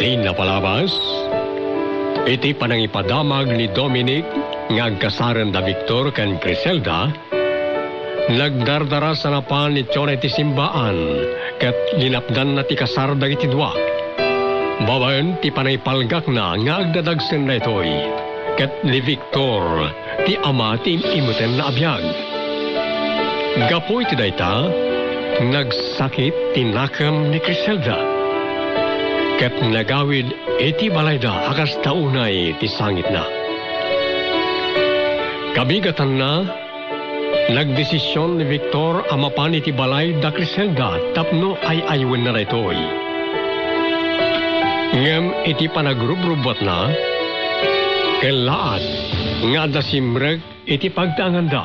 Di napalabas, iti panangipadamag ni Dominic ngagkasaran da Victor kan Criselda, nagdardara sa napan ni Chona iti simbaan kat linapdan na ti kasar dagiti dua. Babaen ti panaypalgak na ngagdadagsen na ito'y kat ni Victor ti ama ti imutem na abiyag. Gapoy ti dayta, nagsakit ti nakam ni Criselda. Ket nagawid iti balayda akas taunay ti sangit na. Kabigatan na, nagdesisyon ni Victor amapan iti balay da Criselda tapno ay aywen na retoy. Ngem iti panagrubrubat na, kelaat nga da simreg iti pagtaanganda.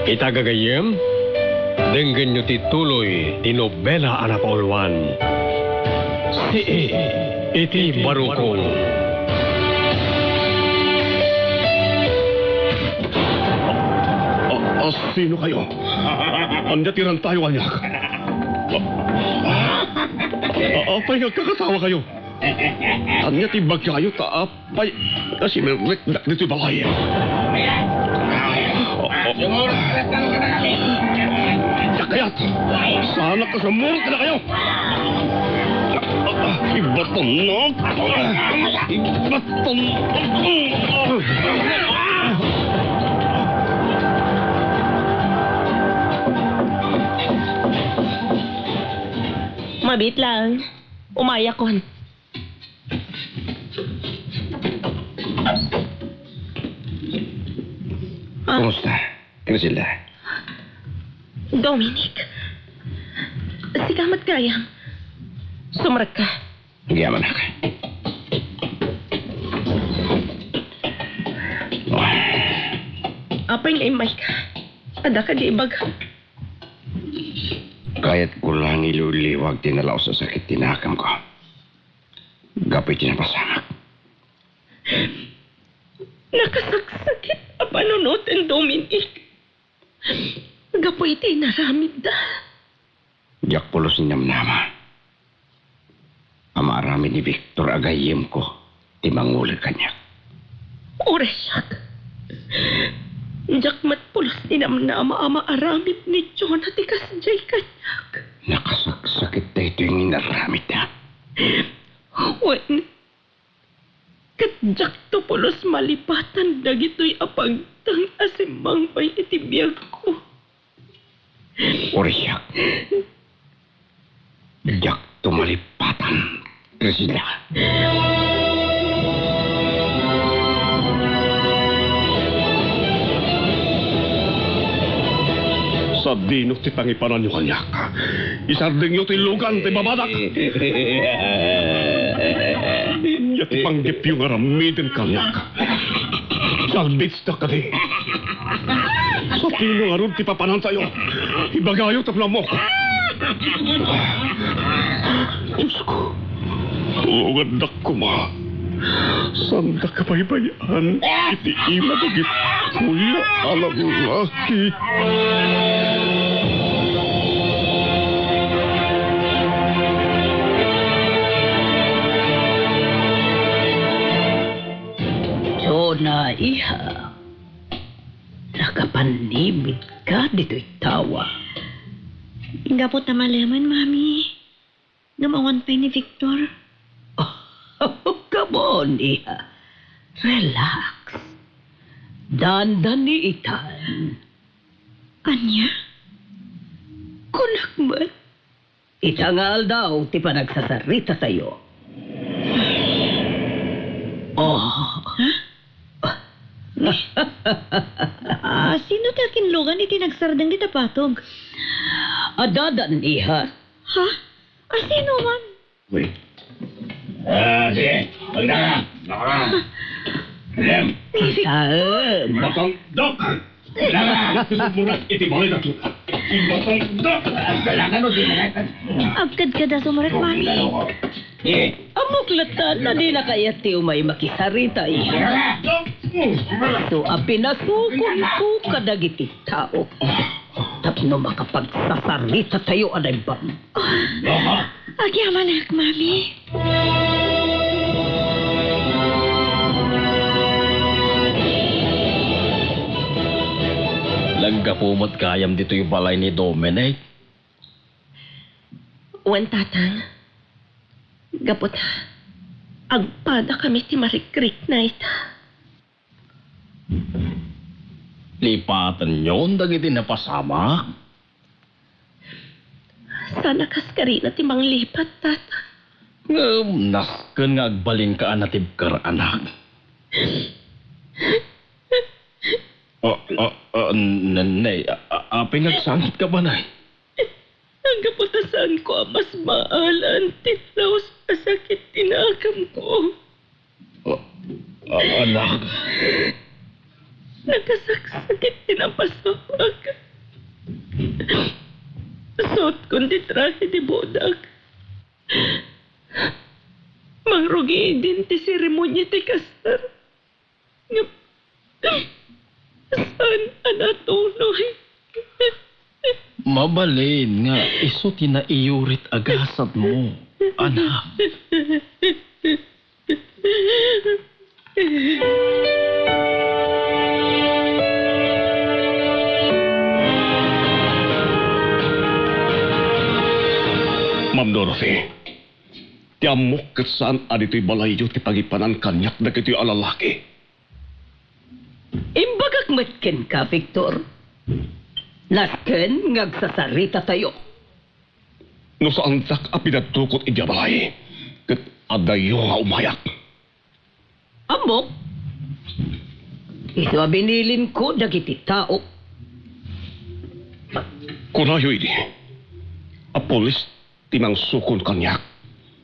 Itagagayem, denggen nyo ti tuloy ti nobela anapaulwan. Iti barukong. Sino kayo? Andatiran tayo, anyak. Apay nagkakasawa kayo. Anya tibag kayo taapay. Kasi merek na dito balay. Yakayat! Sana kasamurot na kayo! Ibaton na! Ibaton! Mabit lang. Umaya kon. Kumusta? Criselda? Dominic. Sigamat kayang. Sumrag ka. Giyaman na ka. Apay nga imay ka. Ada ka di ibag. Kahit ko lang iluliwag tinalaw sa sakit tinakam ko. Gapoy tinapasangak. Nakasagsakit ang panunutin, Dominic. Gapoy tinaramid da. Diyak pulos ni namnama. Amarami ni Victor agayim ko. Timanguli kanya. Oresyak. Jak matpulos ni namnama ama aramid ni John at ikasjay kanyak. Nakasagsakit na ito yung inaramid na. Wen. Katjak to pulos malipatan dagito'y apagtang asimang pa'y itibiyag ko. Oriyak. Diyak tumalipatan. Criselda. Sa dinok ti pangipanan nyo kanyak. Isarding nyo ti lugan ti babadak. Inya ti panggip yung aramidin kanyak. Salbits na ka di. Sa pino arun ti papanan tayo. Ibagayo taplamok. Diyos ko. Ugadak ko ma. Sanda ka baybayan. Iti ima dagit. Kuya alam laki. Chona, iha. Nakapanlimit ka dito'y tawa. Gapot na malaman, Mami. Gamawan pa ni Victor. Oh, come on, iha. Relax. Dandan ni Itan. Anya? Kunak ba? Itangal daw, ti pa nagsasarita tayo. Oh. Sino takin lugan iti nagsardang kita patog? Adadan, iha. Ha? Sino man? Wait. Sige. Magda ka. Nakara. Alam. Saan? Batong dok. Kailangan susumunod iti boleh na kita. Batong dok. Kailangan o dinalakan. Agkad ka da sumarat, Mami. Amuklatan na di na kaya ti umay makisarita, iha. So, apinasukon ko kadagiti tao. Tapno makapagsasarita tayo, anay bam. Agyaman ak, Mami. Lagkapumot kayam dito yung balay ni Dominic. Wan tatang. Gapot. Agpada kami ti Marikrik na ita. Lipatan yun, dagiti napasama. Sana kaskari na ti manglipat, tatang. Nasken nga agbalin ka anatib kar anak. Nanay, apay nagsangit ka ba, nay? Ang kaputasan ko mas maalan titlaw sa sakit tinakam ko. Anak. Nagkasaksakit tinapasapag. Suot kong titrahe di bodag. Mangrugi din ti seremonya ti kasar. Saan anatuloy? Mabalin nga, iso tinaiyurit agasad mo, anak. Ma'am Dorothy, tiamok kat saan adito'y balayo ti pagipanan kanyak na kito'y alalaki. Imbagak matken ka, Victor. Nasken ngagsasarita tayo. No saan tak apinatukot iti balay, kat adayo nga umayak. Amok. Ito binilin ko dagiti tao. Kunayo ini, a polis timang sukon kanyak,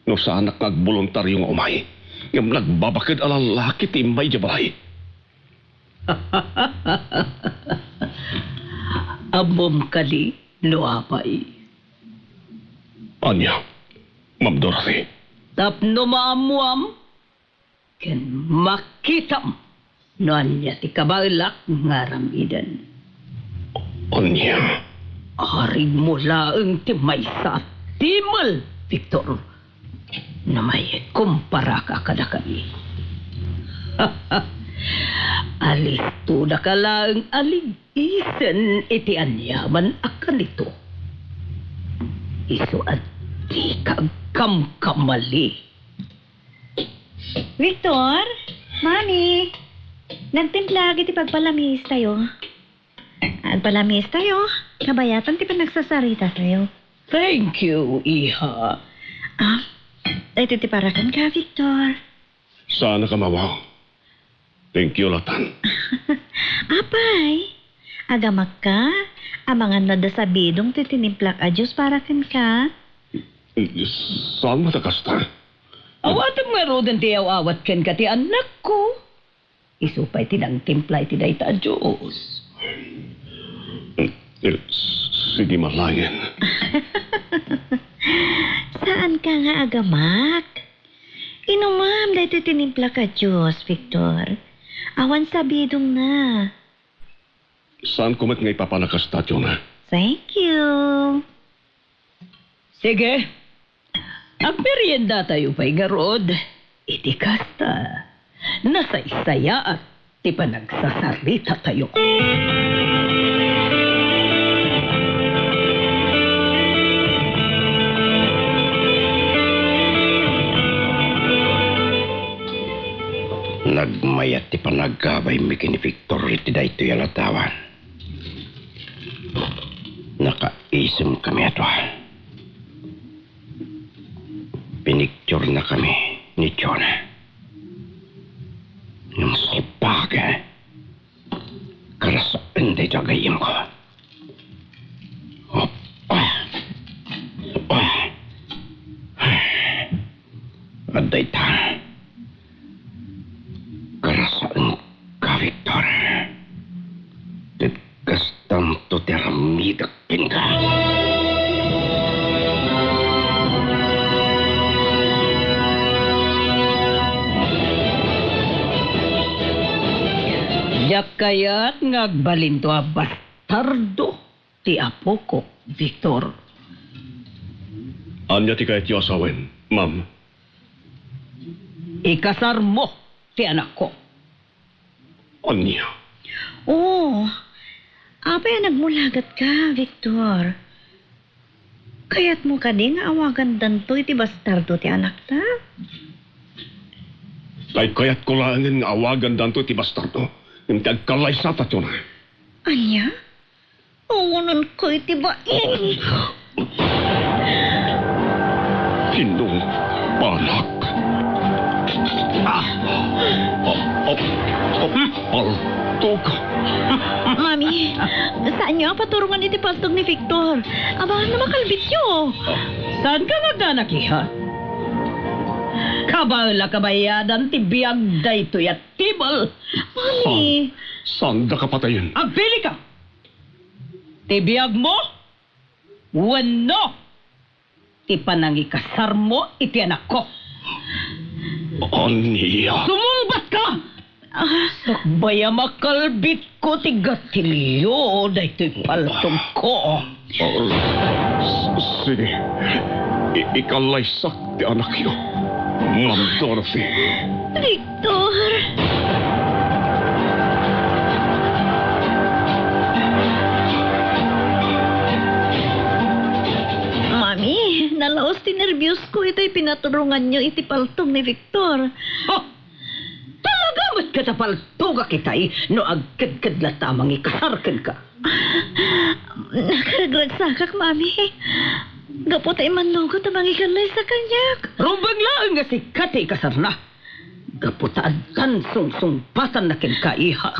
no saan nagvoluntaryo nga umay, ngam nagbabakid alalaki ti may iti balay. Amom kali, luapay. Anya, Ma'am Dorothy, Tapno maamuam, ken makitam, noan niya ti kabalak ngaramidan. anya, Aring mula ang ti maysa timal, Victor. Na may kumpara ka kada kami. Alisto na ka lang alig-isen iti anyaman akan ito. Iso at di kamkamali. Victor? Mami? Nagtimpla iti pagpalamis tayo. Agpalamis tayo. Kabayatan ti panagsasarita tayo. Thank you, Iha. Ito ti parakan ka, Victor. sana ka mawaw. Thank you, Latan. Apay, agamak ka. Amangan na da sa bidong titinimplak a Diyos parakan ka. Saan matakasta? Awatam nga rodan ti awat ken ka ti anak ko. Isupay tinang timplay ti dayta a Diyos. Sige, malayan. Saan ka nga agamak? Inumam dahil tinimpla ka Diyos, Victor. Awan sa bidong na. Saan kumat nga ipapanakasta, na? Thank you. Sige. Agmerienda tayo pa'y garod. Iti kasta. Nasaysaya at ti panagsasarita tayo. Nagmayat ti panagkabay mi kini Victor iti dayto yalatawan. Nakaisem kami ato. Pinicture na kami ni Jonah. Nung sipaga, karasaan di tagayin ko. Aday ta. Karasaan ka, Victor. Titkas tanto teramidak pinka. Yakayat ngagbalinto a bastardo ti apo ko, Victor. Anya ti kahit yung asawen, ma'am. Ikasar mo ti anak ko. Anya? Oo. Apay nagmulagat ka, Victor. Kaya't mo ka din nga awagan danto iti bastardo ti anak ta. Ay kaya't ko langin nga awagan danto ti bastardo. Yung tagkalay sa tatyo na. Anya? Awanan ko iti bain. Sinong panak? Paltog. Mami, saan niyo paturungan iti paltog ni Victor? Aba, namakalbit niyo. Saan ka nagdanak, iha? Kabala kabayadan ti biyag daytoy at tibal. Mami, Sanda ka patayin. Agpili ka! Ti biyag mo? Wano! Ti panangikasar mo iti anak ko. Anya? Sumulbat ka! Sakbaya makalbit ko ti gatilyo daytoy paltog ko. Sige. Ikalay sakti anak yo. Ma'am Dorothy. Victor. Mami, nalaos ti nervyos ko ito'y pinaturungan niyo iti paltog ni Victor. Oh! Talaga mat ka sa paltuga kitay no agkadkad tamang ikasarkan ka. Nakaraglagsakak, Mami. Gapo tayo manugot ang mga ikalay sa kanyak. Rumbang lang nga si Kati kasarna. Gaputaan sungsungpatan na kaiha.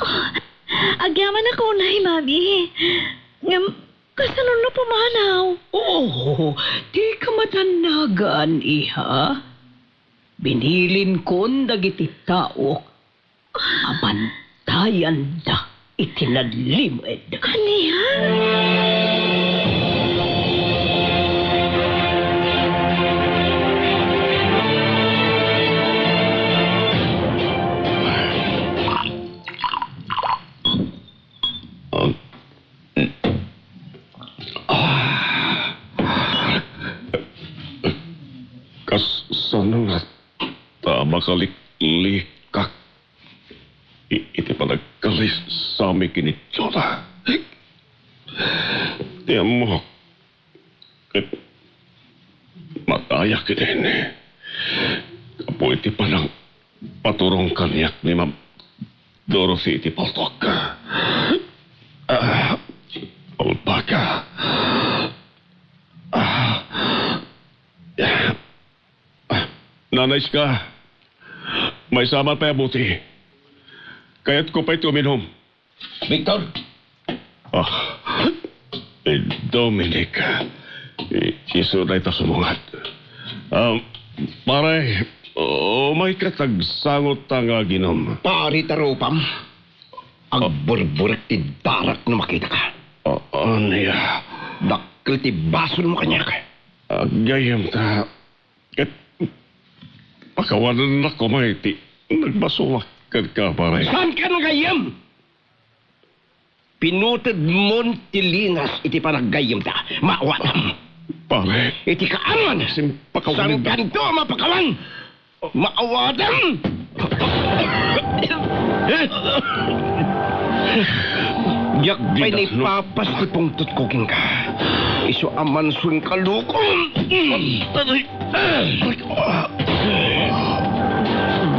Agyaman ako na, Mami. Ngam, kasalun na pumanaw. Oh, di ka matanagan, iha. Binilin kon dagiti tao. Abantayan da itinadlimid. Kanihan? Kasanang at makaliklikak. Iti pa nagkalis sa amin kinitsyola. Tiyan mo. Mataya kitin. Kapo iti pa nang paturong kanyak ni Ma'am Dorothy iti paltok. Alpaga. Nanay ka. May sama pa buti. Kaya't ko pa ito uminom. Victor! Dominic. Iso na ito sumungat. Pare, may katagsangot nga ginom. Pari tarupam. Ang burburak ti darak na makita ka. Niya. Dakil ti bason mo kanya ka. Gayam ta. Pakawanan na ko may ti. Nagbasulak ka, pare. Saan ka nagayam? Pinutod mon ti lingas iti panagayam ta. Maawatam. Pare. Iti kaaman. Pakawanan Saan kanto mapakawan? Maawatam. Yak pa'y na ipapas ti pungtot kuking ka. Iso aman sun kalukong.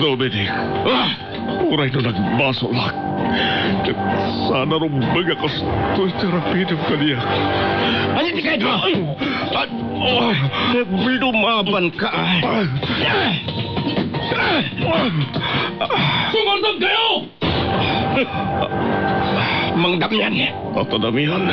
Dominic. Uray na nagbasolak. Sana rumbag ako to'y terapidom kaniya. Ano ti kayo mo? Bilumaban ka. Sumandang kayo! Mangdamihan. Tatadamihan.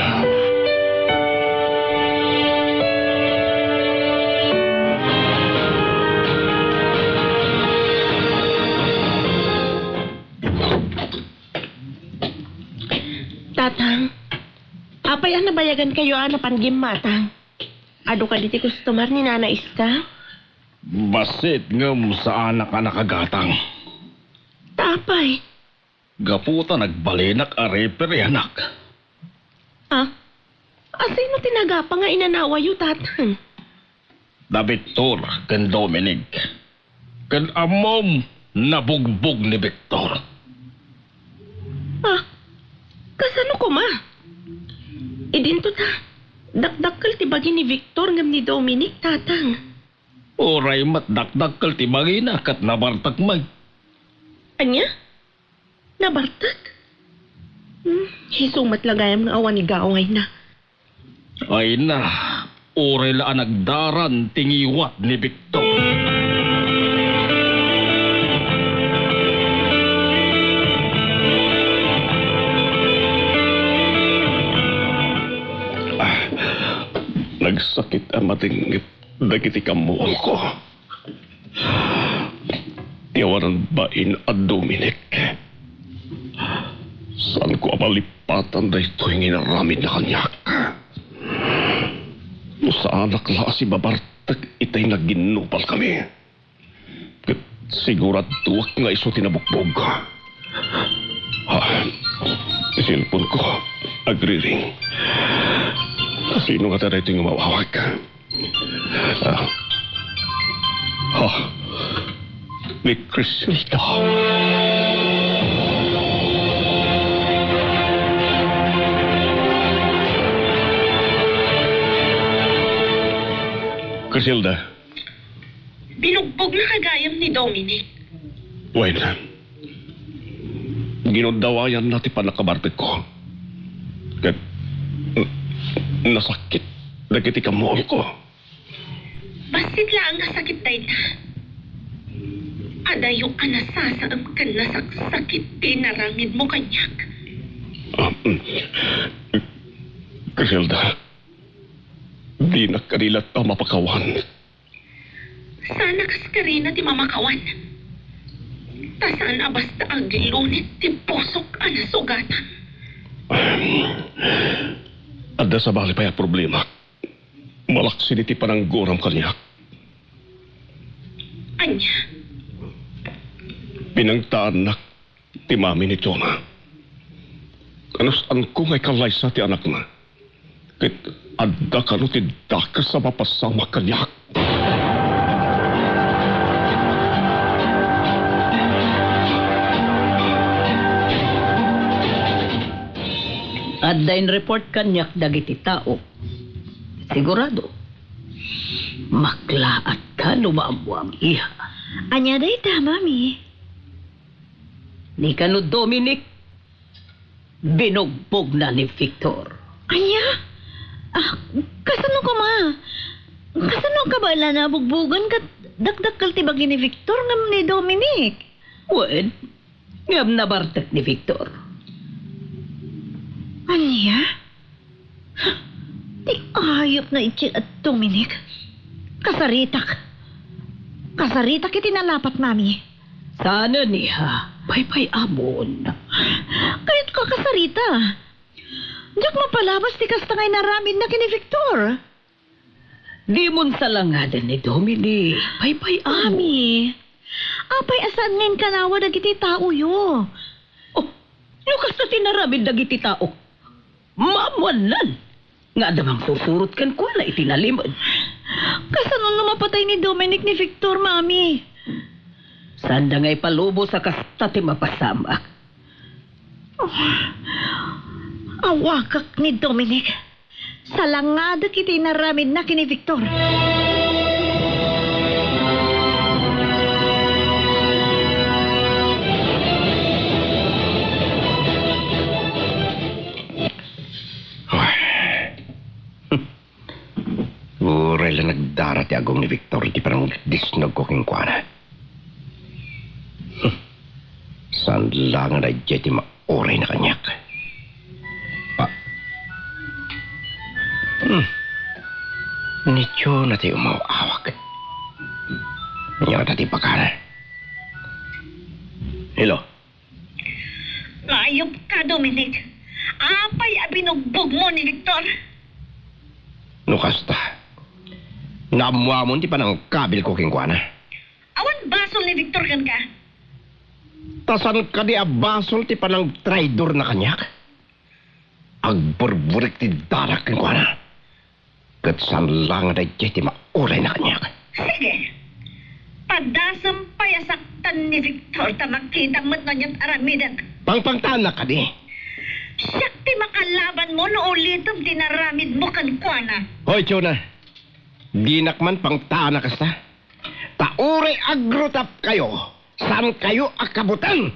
Tatang, apay ang nabayagan kayo na panggim matang. Ado ka diti customer ni Nana Ista? Basit ngam sa anak-anak agatang. Tapay. Gaputa nagbalinak a reper anak. Ah? Asino tinagapa nga inanawa yu, tatang? da Victor ken Dominic. Ken amom nabugbog ni Victor. Ah, kasano ko ma? Idinto ta. Dakdakkel ti bagi ni Victor ngam ni Dominic tatang. Oray matdakdakkel ti bagina kat nabartak mag. Anya? Nabartak? Hisumat lagayam nga awan ni gaway na. Ay na, oray laan nagdaran tingiwat ni Victor. Nagsakit ang matingit. Dagiti kamuol ko. Tiyawanan bain at Dominic. Saan ko amalipatan na ito'y nginaramid na kanyak? No sa anak la si Babartag itay naginupal kami. Kat siguraduak nga iso tinabukbog. Silpon ko, agriring. Sino nga tayo ito'y umawawag? Ni Criselda. Criselda. Binugbog na kagayam ni Dominic. Wait. Ginudawayan natin pa nakabartag ko. Kat nasakit na kiti kamuol ko. Basit lang nga sakit tayo na. Ada yung anasasaam ka na sakit tinarangid mo kanyak. Criselda, di na kanila pa mapakawan. Sana kas ka rin na ti mamakawan. Tasaan basta ang gilunit ti pusok anasugatan. Ada sa bali pa yung problema. Malaksin iti pananggoram kanyak. Anya? Pinangtaan na ti mami ni Chona. Anusaan ko ngay kalay sa ti anak na. Kit adda ka no ti daka sa mapasama kanyak. Addain report kanyak dagiti tao. Sigurado. Maklaat ka lumamwang iha. Anya day ta, mami. Ni kanu Dominic, binugbog na ni Victor. Anya? Kasano ka, ma? Kasano ka ba na bugbugan ka dakdakkel ti bagi ni Victor ngam ni Dominic? Wen, ngam nabartak ni Victor. Anya? Di ayop na itsi at Dominic. Kasaritak. Kasaritak iti nalapat, mami. Sana niya, pay amon. Kahit ka kasarita. Diyak mapalabas ti kastangay naramid na kini Victor. Di mon salangadan ni Dominic, pay amon. Mami, apay asan ngayon kanawa dagiti tao yo. Oh, lukas na tinaramid dagiti tao. Mamuanan! Nga damang susurot kan ko na itinalimod. Kasano lumapatay ni Dominic ni Victor, mami? Sanda nga'y palubo sa kasta ti mapasamak. Awakak ni Dominic. Salangada kiti naramid na kini Victor. Uray lang nagdarat agong ni Victor di parang disnog ko kingkwana. Saan lang na jeti maoray na kanyak. Nicho na tayo umawawag. Niyo na tayo pakana. Hello? Ayop ka, Dominic. Apay abinugbog mo ni Victor. Nukasta. Namuha mo di pa ng kabil ko kingkwana. Awan basol ni Victor kan ka. Tasan ka di abasol ti pa ng traidor na kanyak. Agburburik ti darak kingkwana. Kat saan lang na jeti mauray na kanya. Sige. Padasam payasaktan ni Victor ta makita mo't na niyang aramidak. Pangpangtaan na ka di. Siyak ti makalaban mo no ulitom tinaramid mo kan kuana. Hoy, Chona. Dinakman pangtaan na kasta. Tauray agrotap kayo. Saan kayo akabutan?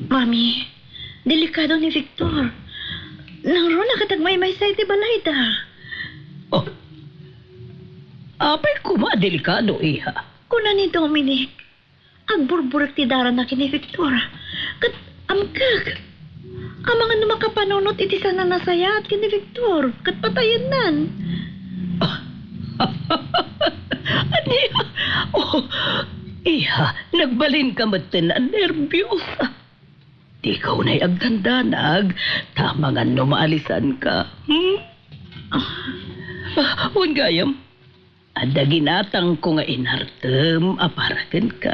Mami, delikado ni Victor. Nangro nakatagmay may say ti balayda. Oh. Apay kuma delikado, iha. Kuna ni Dominic, agburburak ti dara na kini Victor. Kat amkag. Ang mga namakapanunot iti sana nasaya at kini Victor. Kat patayan nan. Aniya? Oh, iha, nagbalin ka matinan, nervyos. Di ka unay agdandanag, tama nga numaalisan ka. Huwag gayam, ada ginatang ko nga inartem, aparagan ka.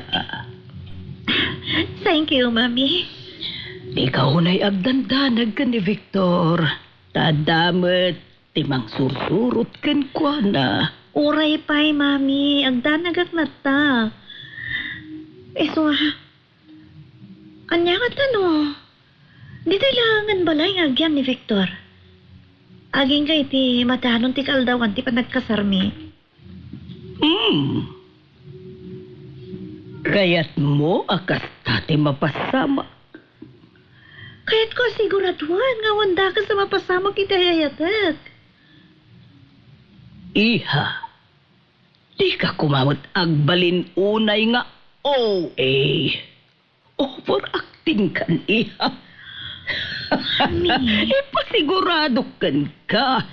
Thank you, Mami. Di ka unay agdandanag ka ni Victor. Tadamet, timang sursurot kan kwa na. Uray pa'y, Mami. Agdanagak na ta. So, anya ka tano? Di kailangan balay nga agyan ni Victor. Aging kay ti matanon ti kaldawan ti panagkasarmi. Kaya't mo akas tati mapasama. Kaya't ko siguraduan nga wanda ka sa mapasama kita yayatak. Iha, di ka kumamot agbalin unay nga OA. Overacting kan, iha. Ipasigurado kan ka.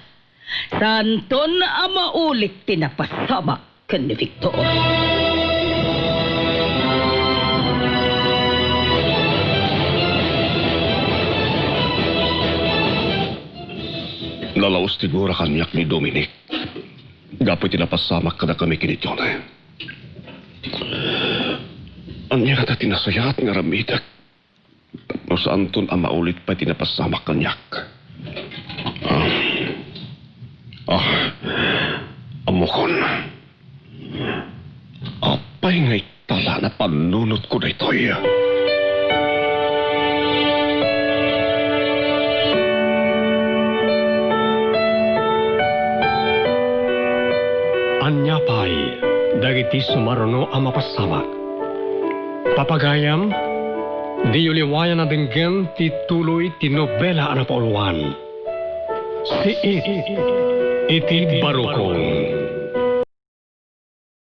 Santon na maulit tinapasama kan ni Victor. Nalaos tigura kanyak ni Dominic. Gapoy tinapasamak ka na kami kinit yun. Anya nga tinasayat nga ramidak. No saan ton ang maulit pa tinapasamak kanyak. Amukon. Apay nga'y tala na panunot ko na ito'y. Anya pa'y dagiti sumaruno ang mapasamak. Papagayam, di uliwayan na denggan ti tuloy ti nobela ang napauluan. Si iti barukong.